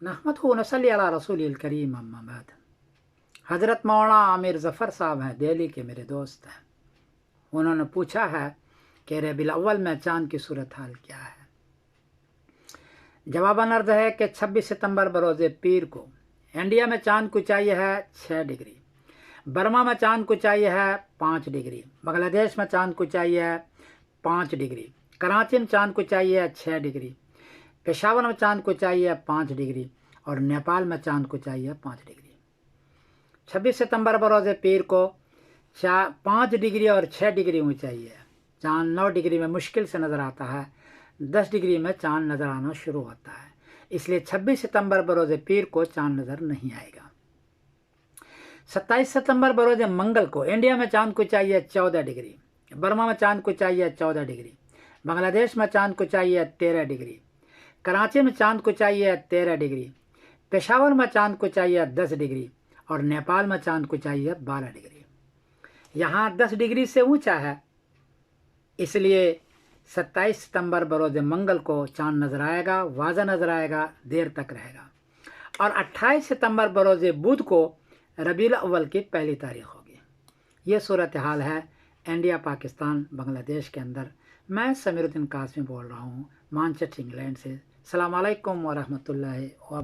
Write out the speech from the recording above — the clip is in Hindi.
नहमदुहु व नसल्ली अला रसूलिल करीम, अम्मा बाद। हज़रत मौलाना आमिर ज़फ़र साहब हैं, दिल्ली के मेरे दोस्त हैं। उन्होंने पूछा है कि रबीउल अव्वल में चाँद की सूरत हाल क्या है। जवाबन अर्ज़ है कि 26 सितंबर बरोज़ पीर को इंडिया में चाँद की ऊंचाई है 6 डिग्री, बर्मा में चाँद की ऊंचाई है 5 डिग्री, बांग्लादेश में चाँद की ऊंचाई है 5 डिग्री, कराची में चाँद की ऊंचाई है 6 डिग्री, पेशावर में चाँद की ऊंचाई है 5 डिग्री और नेपाल में चाँद की ऊंचाई है 5 डिग्री। 26 सितंबर बरोज़ पीर को 5 डिग्री और 6 डिग्री ऊंचाई है। चाँद 9 डिग्री में मुश्किल से नज़र आता है, 10 डिग्री में चाँद नज़र आना शुरू होता है, इसलिए 26 सितंबर बरोज़ पीर को चाँद नज़र नहीं आएगा। 27 सितंबर बरोज़ मंगल को इंडिया में चाँद की ऊंचाई है 14 डिग्री, बर्मा में चाँद की ऊंचाई है 14 डिग्री, बांग्लादेश में चाँद की ऊंचाई है 13 डिग्री, कराची में चाँद की ऊंचाई है 13 डिग्री, पेशावर में चाँद की ऊंचाई है 10 डिग्री और नेपाल में चाँद की ऊंचाई है 12 डिग्री। यहाँ 10 डिग्री से ऊंचा है, इसलिए 27 सितंबर बरोज़ मंगल को चाँद नज़र आएगा, वाज़ा नज़र आएगा, देर तक रहेगा। और 28 सितंबर बरोज़ बुध को रबीउल अव्वल की पहली तारीख होगी। ये सूरत हाल है इंडिया, पाकिस्तान, बांग्लादेश के अंदर। मैं समीरुद्दीन कासमी बोल रहा हूँ, मानचेस्टर, इंग्लैंड से। अस्सलाम वालेकुम व रहमतुल्लाहि व